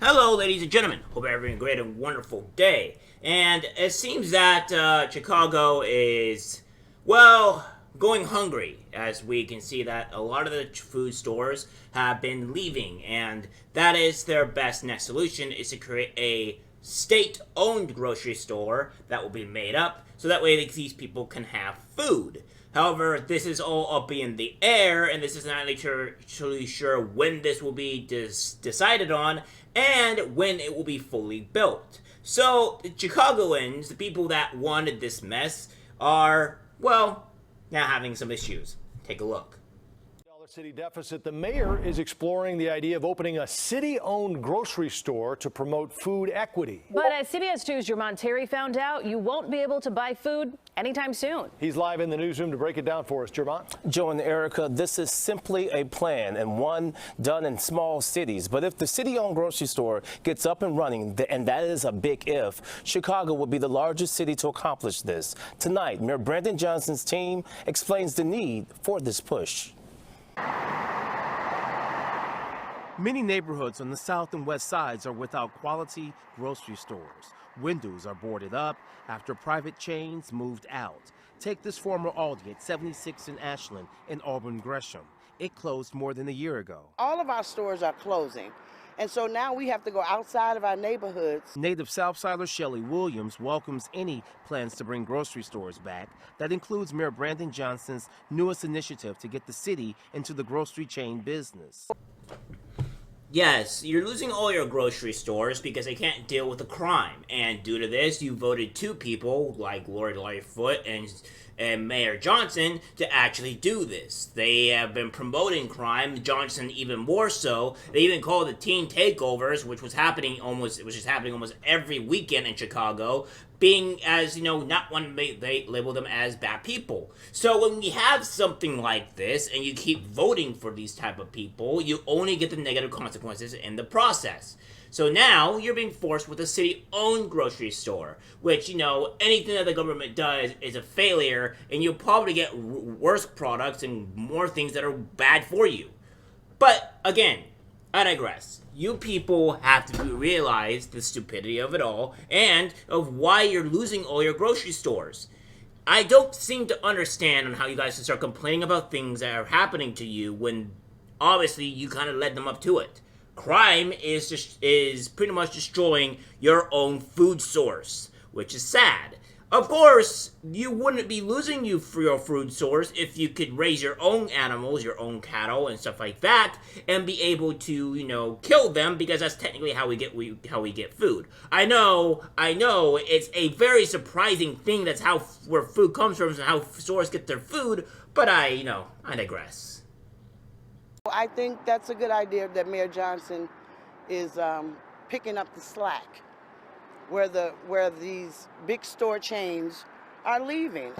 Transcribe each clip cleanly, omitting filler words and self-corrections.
Hello, ladies and gentlemen. Hope you're having a great and wonderful day. And it seems that Chicago is, well, going hungry, as we can see that a lot of the food stores have been leaving, and that is their best next solution is to create a state-owned grocery store that will be made up, so that way these people can have food. However, this is all up in the air, and this is not really sure when this will be decided on and when it will be fully built. So, the Chicagoans, the people that wanted this mess, are, well, now having some issues. Take a look. City deficit. The mayor is exploring the idea of opening a city-owned grocery store to promote food equity. But as CBS 2's Jermont Terry found out, you won't be able to buy food anytime soon. He's live in the newsroom to break it down for us. Jermont. Joe and Erica, this is simply a plan and one done in small cities. But if the city-owned grocery store gets up and running, and that is a big if, Chicago will be the largest city to accomplish this. Tonight, Mayor Brandon Johnson's team explains the need for this push. Many neighborhoods on the south and west sides are without quality grocery stores. Windows are boarded up after private chains moved out. Take this former Aldi at 76 in Ashland in Auburn Gresham. It closed more than a year ago. All of our stores are closing. And so now we have to go outside of our neighborhoods. Native Southsider Shelley Williams welcomes any plans to bring grocery stores back. That includes Mayor Brandon Johnson's newest initiative to get the city into the grocery chain business. Yes, you're losing all your grocery stores because they can't deal with the crime. And due to this, you voted two people, like Lori Lightfoot and Mayor Johnson, to actually do this. They have been promoting crime, Johnson even more so. They even called it teen takeovers, which was happening almost every weekend in Chicago, being as, not one they label them as bad people. So when we have something like this and you keep voting for these type of people, you only get the negative consequences in the process. So now you're being forced with a city-owned grocery store, which, anything that the government does is a failure, and you'll probably get worse products and more things that are bad for you. But again, I digress. You people have to realize the stupidity of it all and of why you're losing all your grocery stores. I don't seem to understand on how you guys can start complaining about things that are happening to you when obviously you kind of led them up to it. Crime is pretty much destroying your own food source, which is sad. Of course, you wouldn't be losing your food source if you could raise your own animals, your own cattle and stuff like that, and be able to, kill them, because that's technically how we get food. I know, it's a very surprising thing. That's where food comes from and how stores get their food. But I digress. I think that's a good idea that Mayor Johnson is picking up the slack where these big store chains are leaving.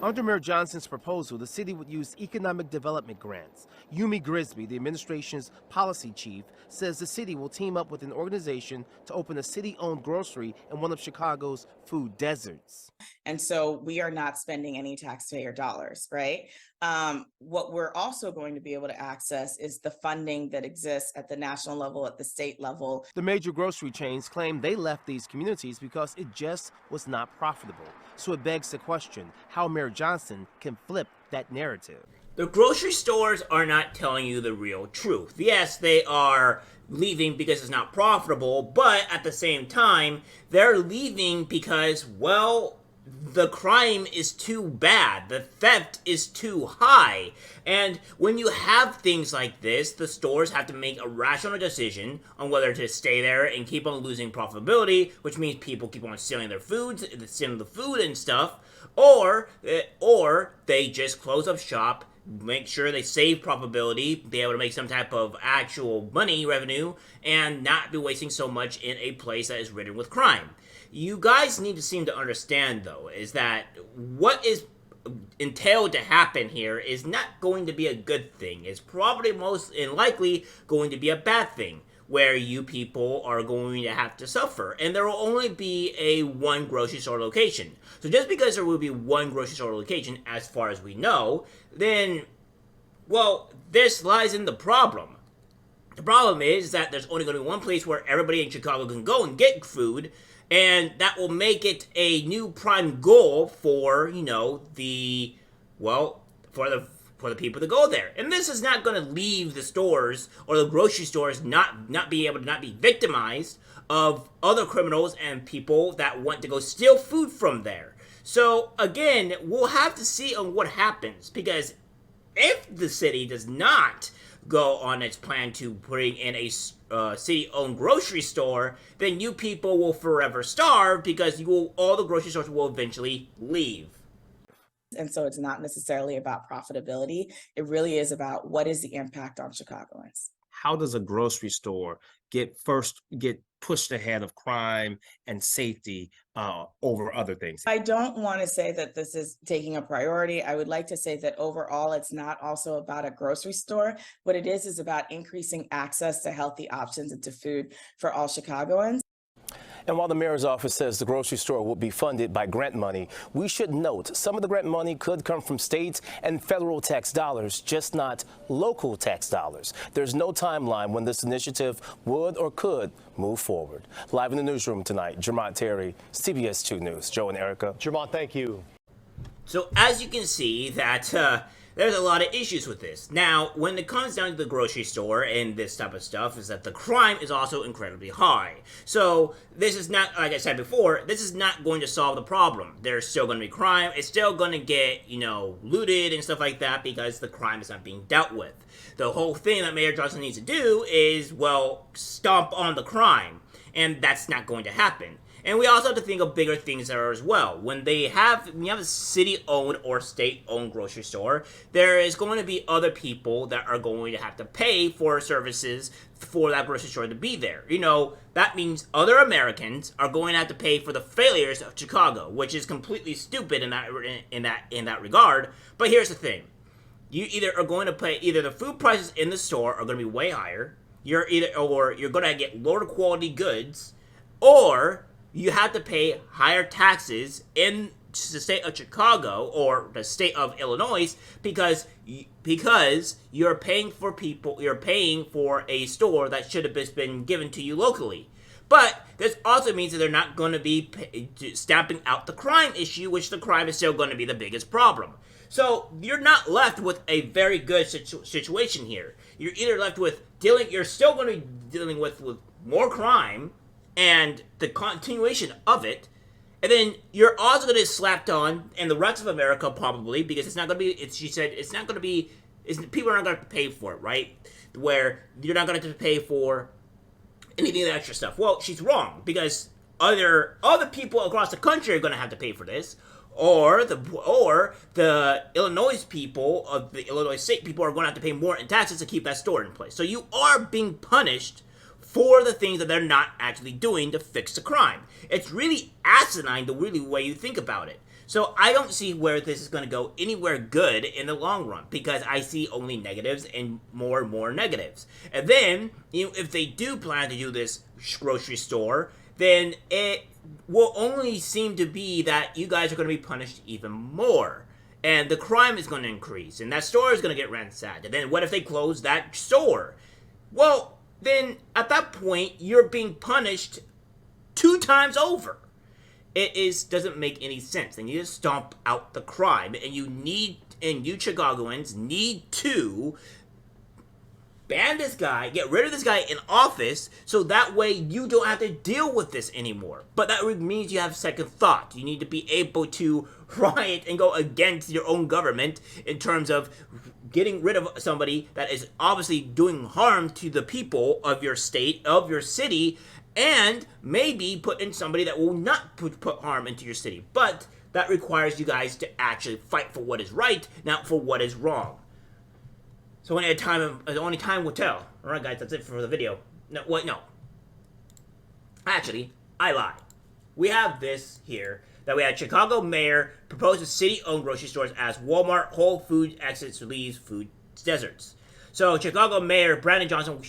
Under Mayor Johnson's proposal, the city would use economic development grants. Yumi Grisby, the administration's policy chief, says the city will team up with an organization to open a city-owned grocery in one of Chicago's food deserts. And so we are not spending any taxpayer dollars, right? What we're also going to be able to access is the funding that exists at the national level, at the state level. The major grocery chains claim they left these communities because it just was not profitable. So it begs the question how Mayor Johnson can flip that narrative. The grocery stores are not telling you the real truth. Yes, they are leaving because it's not profitable, but at the same time, they're leaving because, well, the crime is too bad. The theft is too high. And when you have things like this, the stores have to make a rational decision on whether to stay there and keep on losing profitability, which means people keep on stealing their foods, stealing the food and stuff, or they just close up shop, make sure they save profitability, be able to make some type of actual money revenue, and not be wasting so much in a place that is ridden with crime. You guys need to seem to understand, though, is that what is entailed to happen here is not going to be a good thing. It's probably most likely going to be a bad thing, where you people are going to have to suffer. And there will only be a one grocery store location. So just because there will be one grocery store location, as far as we know, then, well, this lies in the problem. The problem is that there's only going to be one place where everybody in Chicago can go and get food, and that will make it a new prime goal for, for the people to go there. And this is not going to leave the stores or the grocery stores not be able to not be victimized of other criminals and people that want to go steal food from there. So again, we'll have to see on what happens, because if the city does not go on its plan to bring in a city-owned grocery store, then you people will forever starve, because all the grocery stores will eventually leave. And so it's not necessarily about profitability. It really is about what is the impact on Chicagoans. How does a grocery store get pushed ahead of crime and safety over other things? I don't want to say that this is taking a priority. I would like to say that overall, it's not also about a grocery store. What it is about increasing access to healthy options and to food for all Chicagoans. And while the mayor's office says the grocery store will be funded by grant money, we should note some of the grant money could come from state and federal tax dollars, just not local tax dollars. There's no timeline when this initiative would or could move forward. Live in the newsroom tonight, Jermont Terry, CBS 2 News. Joe and Erica. Jermont, thank you. So as you can see that there's a lot of issues with this. Now, when it comes down to the grocery store and this type of stuff, is that the crime is also incredibly high. So this is not, like I said before, this is not going to solve the problem. There's still going to be crime. It's still going to get, looted and stuff like that, because the crime is not being dealt with. The whole thing that Mayor Johnson needs to do is, stomp on the crime. And that's not going to happen. And we also have to think of bigger things there as well. When you have a city-owned or state-owned grocery store, there is going to be other people that are going to have to pay for services for that grocery store to be there. That means other Americans are going to have to pay for the failures of Chicago, which is completely stupid in that regard. But here's the thing: you either are going to pay the food prices in the store are going to be way higher. You're going to get lower quality goods, or you have to pay higher taxes in the state of Chicago or the state of Illinois because you're paying for a store that should have been given to you locally. But this also means that they're not going to be stamping out the crime issue, which the crime is still going to be the biggest problem. So you're not left with a very good situation here. You're either left with you're still going to be dealing with more crime and the continuation of it, and then you're also going to get slapped on, and the rest of America probably, because it's not going to be, she said, it's not going to be, people are not going to pay for it, right? Where you're not going to have to pay for anything of the extra stuff. Well, she's wrong, because other people across the country are going to have to pay for this, or the Illinois people of the Illinois state people are going to have to pay more in taxes to keep that store in place. So you are being punished for the things that they're not actually doing to fix the crime. It's really asinine the way you think about it. So I don't see where this is going to go anywhere good in the long run, because I see only negatives and more negatives. And then, if they do plan to do this grocery store, then it will only seem to be that you guys are going to be punished even more. And the crime is going to increase, and that store is going to get ransacked. And then what if they close that store? Well, then at that point, you're being punished 2 times over. It doesn't make any sense. They need to stomp out the crime, and you Chicagoans need to ban this guy, get rid of this guy in office, so that way you don't have to deal with this anymore. But that means you have second thought. You need to be able to riot and go against your own government in terms of getting rid of somebody that is obviously doing harm to the people of your state, of your city, and maybe put in somebody that will not put harm into your city. But that requires you guys to actually fight for what is right, not for what is wrong. So only time will tell. All right, guys, that's it for the video. No. Actually, I lied. We have this here, that we had Chicago mayor proposes city-owned grocery stores as Walmart, Whole Foods exits leaves food deserts. So Chicago Mayor Brandon Johnson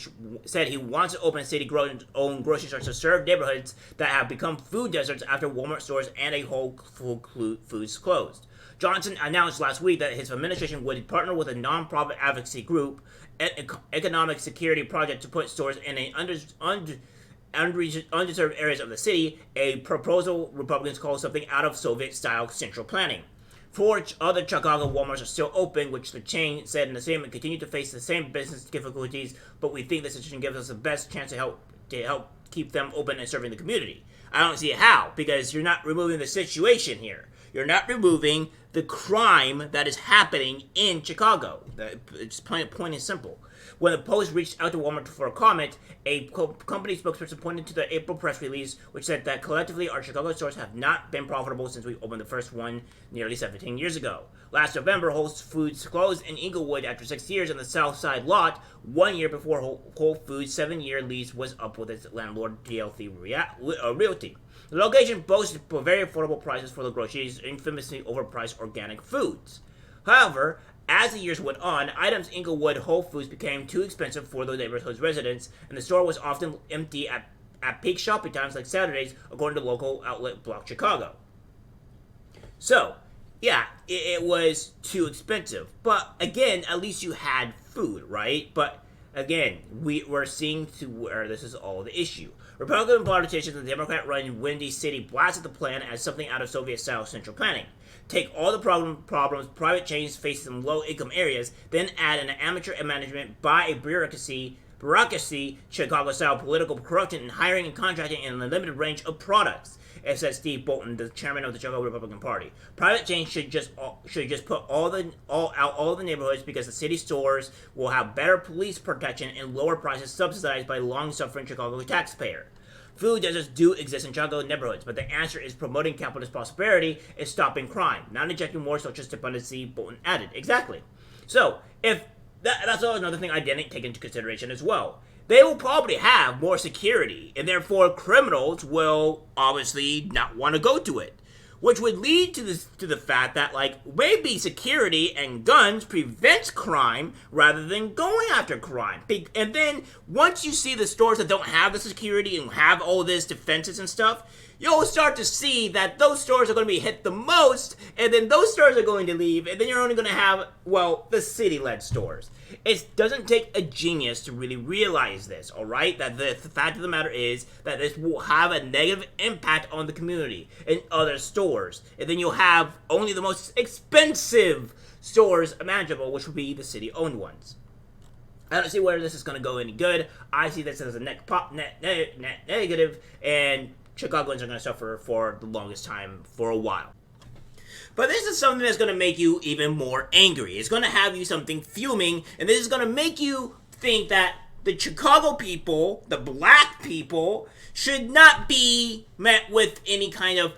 said he wants to open city-owned grocery stores to serve neighborhoods that have become food deserts after Walmart stores and a Whole Foods closed. Johnson announced last week that his administration would partner with a nonprofit advocacy group, Economic Security Project, to put stores in undeserved areas of the city, a proposal Republicans call something out of Soviet-style central planning. 4 other Chicago Walmarts are still open, which the chain said in the statement continue to face the same business difficulties, but we think this decision gives us the best chance to help keep them open and serving the community. I don't see how, because you're not removing the situation here. You're not removing the crime that is happening in Chicago. It's plain and simple. When the Post reached out to Walmart for a comment, a company spokesperson pointed to the April press release, which said that collectively our Chicago stores have not been profitable since we opened the first one nearly 17 years ago. Last November, Whole Foods closed in Inglewood after 6 years on the South Side lot, 1 year before Whole Foods' 7-year lease was up with its landlord DLC Realty. The location boasts very affordable prices for the groceries, infamously overpriced organic foods. However, as the years went on, items Inglewood Whole Foods became too expensive for the neighborhood's residents, and the store was often empty at peak shopping times like Saturdays, according to local outlet Block Chicago. So, yeah, it was too expensive. But again, at least you had food, right? But again, we're seeing to where this is all the issue. Republican politicians and Democrat-run Windy City blasted the plan as something out of Soviet-style central planning. Take all the problems private chains face in low-income areas, then add an amateur management by a bureaucracy, Chicago-style political corruption, and hiring and contracting in a limited range of products. As said Steve Bolton, the chairman of the Chicago Republican Party. Private chains should just put all the neighborhoods because the city stores will have better police protection and lower prices subsidized by long-suffering Chicago taxpayer. Food does just do exist in Chicago neighborhoods, but the answer is promoting capitalist prosperity and stopping crime, not injecting more social dependency, Bolton added. Exactly. So, if that's another thing I didn't take into consideration as well. They will probably have more security, and therefore criminals will obviously not want to go to it. Which would lead to the fact that, like, maybe security and guns prevents crime rather than going after crime. And then, once you see the stores that don't have the security and have all this defenses and stuff, you'll start to see that those stores are going to be hit the most, and then those stores are going to leave, and then you're only going to have, well, the city-led stores. It doesn't take a genius to really realize this, alright? That the fact of the matter is that this will have a negative impact on the community and other stores. And then you'll have only the most expensive stores imaginable, which will be the city-owned ones. I don't see where this is going to go any good. I see this as a net negative, and Chicagoans are going to suffer for the longest time for a while. But this is something that's going to make you even more angry. It's going to have you something fuming, and this is going to make you think that the Chicago people, the black people, should not be met with any kind of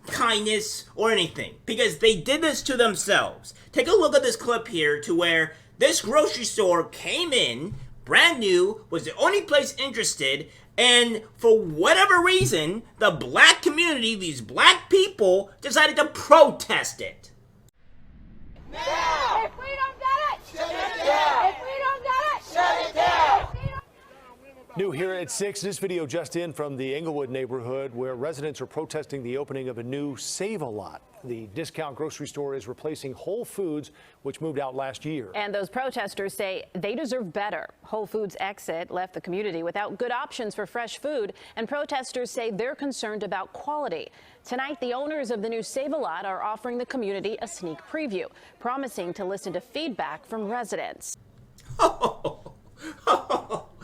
kindness or anything, because they did this to themselves. Take a look at this clip here to where this grocery store came in, brand new, was the only place interested, and for whatever reason, the black community, these black people, decided to protest it. Now! If we don't get it, shut it down! If we don't get it, shut it down! New here at 6, this video just in from the Inglewood neighborhood where residents are protesting the opening of a new Save-A-Lot. The discount grocery store is replacing Whole Foods, which moved out last year. And those protesters say they deserve better. Whole Foods' exit left the community without good options for fresh food, and protesters say they're concerned about quality. Tonight, the owners of the new Save-A-Lot are offering the community a sneak preview, promising to listen to feedback from residents.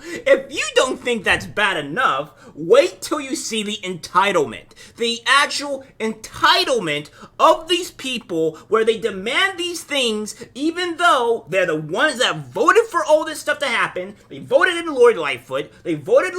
If you don't think that's bad enough, wait till you see the entitlement. The actual entitlement of these people where they demand these things even though they're the ones that voted for all this stuff to happen. They voted in Lori Lightfoot. They voted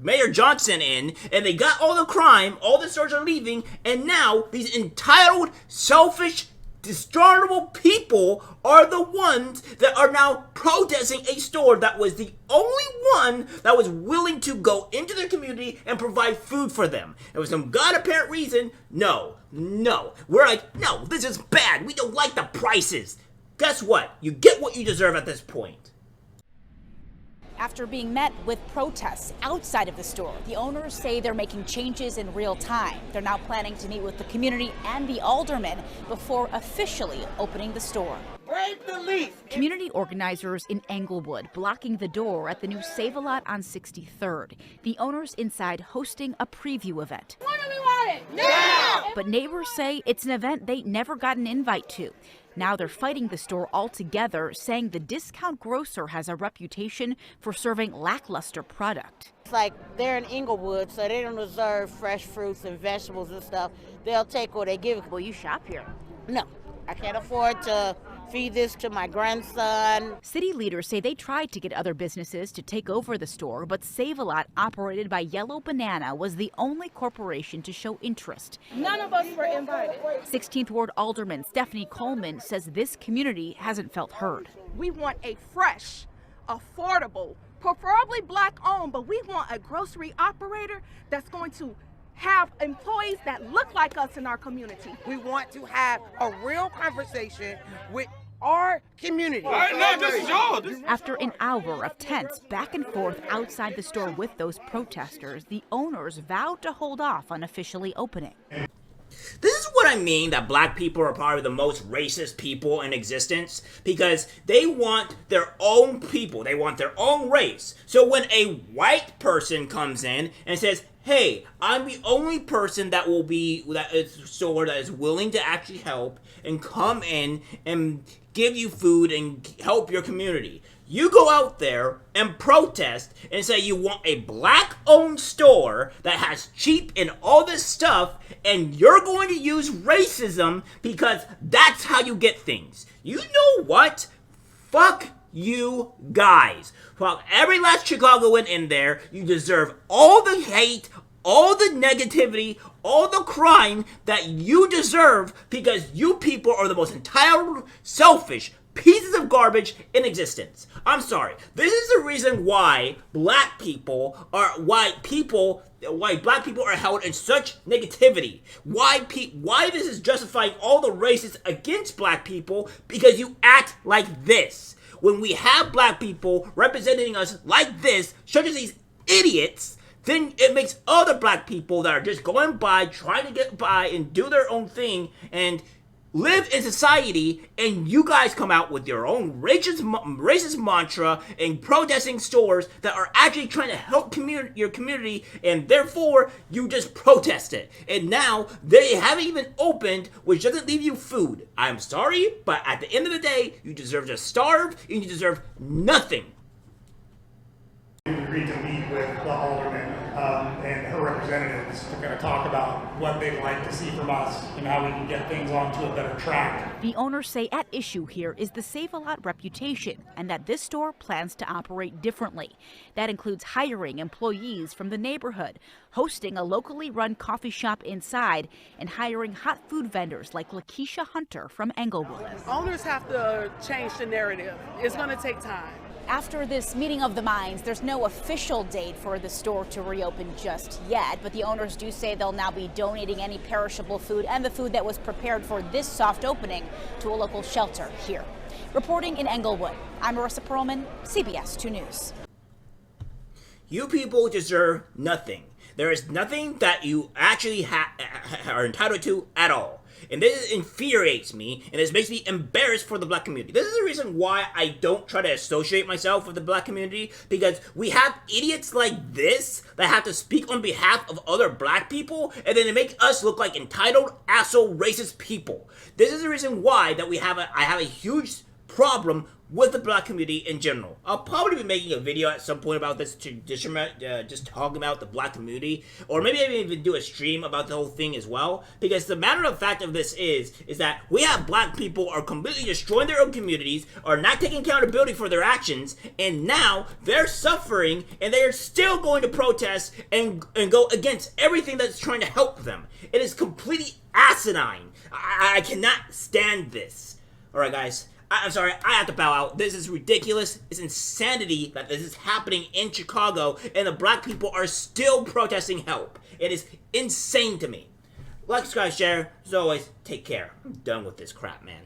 Mayor Johnson in, and they got all the crime. All the stores are leaving, and now these entitled, selfish, dishonorable people are the ones that are now protesting a store that was the only one that was willing to go into their community and provide food for them. And for some god apparent reason, no. We're like, no, this is bad. We don't like the prices. Guess what? You get what you deserve at this point. after being met with protests outside of the store. The owners say they're making changes in real time. They're now planning to meet with the community and the aldermen before officially opening the store. Brave the leaf. Community organizers in Englewood blocking the door at the new Save-A-Lot on 63rd. The owners inside hosting a preview event. When do we want it? Now! But neighbors say it's an event they never got an invite to. Now they're fighting the store altogether, saying the discount grocer has a reputation for serving lackluster product. It's like they're in Englewood, so they don't deserve fresh fruits and vegetables and stuff. They'll take what they give. Will you shop here? No, I can't afford to feed this to my grandson. City leaders say they tried to get other businesses to take over the store, but Save-A-Lot, operated by Yellow Banana, was the only corporation to show interest. None of us were invited. 16th Ward Alderman Stephanie Coleman says this community hasn't felt heard. We want a fresh, affordable, preferably Black-owned, but we want a grocery operator that's going to have employees that look like us in our community. We want to have a real conversation with our community. After an hour of tense back and forth outside the store with those protesters, the owners vowed to hold off on officially opening. This is what I mean that black people are probably the most racist people in existence, because they want their own people, they want their own race. So when a white person comes in and says, hey, I'm the only person that is willing to actually help and come in and give you food and help your community. You go out there and protest and say you want a black-owned store that has cheap and all this stuff, and you're going to use racism because that's how you get things. You know what? Fuck you guys. Fuck every last Chicagoan in there. You deserve all the hate, all the negativity, all the crime that you deserve, because you people are the most entitled, selfish pieces of garbage in existence. I'm sorry. This is the reason why black people are why black people are held in such negativity. Why this is justifying all the racists against black people, because you act like this. When we have black people representing us like this, such as these idiots, then it makes other black people that are just going by, trying to get by and do their own thing and live in society, and you guys come out with your own racist mantra and protesting stores that are actually trying to help your community, and therefore you just protest it. And now they haven't even opened, which doesn't leave you food. I'm sorry, but at the end of the day, you deserve to starve and you deserve nothing. We agreed to meet with the alderman and her representatives to kind of talk about what they'd like to see from us and how we can get things onto a better track. The owners say at issue here is the Save-A-Lot reputation, and that this store plans to operate differently. That includes hiring employees from the neighborhood, hosting a locally run coffee shop inside, and hiring hot food vendors like Lakeisha Hunter from Englewood. Owners have to change the narrative. It's going to take time. After this meeting of the minds, there's no official date for the store to reopen just yet, but the owners do say they'll now be donating any perishable food and the food that was prepared for this soft opening to a local shelter here. Reporting in Englewood, I'm Marissa Perlman, CBS 2 News. You people deserve nothing. There is nothing that you actually are entitled to at all. And this infuriates me, and this makes me embarrassed for the black community. This is the reason why I don't try to associate myself with the black community, because we have idiots like this that have to speak on behalf of other black people, and then they make us look like entitled, asshole, racist people. This is the reason why that I have a huge problem with the black community in general. I'll probably be making a video at some point about this to just talk about the black community, or maybe even do a stream about the whole thing as well, because the matter of fact of this is that we have black people are completely destroying their own communities, are not taking accountability for their actions, and now they're suffering, and they are still going to protest and go against everything that's trying to help them. It is completely asinine. I cannot stand this. Alright guys, I'm sorry, I have to bow out. This is ridiculous. It's insanity that this is happening in Chicago and the black people are still protesting help. It is insane to me. Like, subscribe, share. As always, take care. I'm done with this crap, man.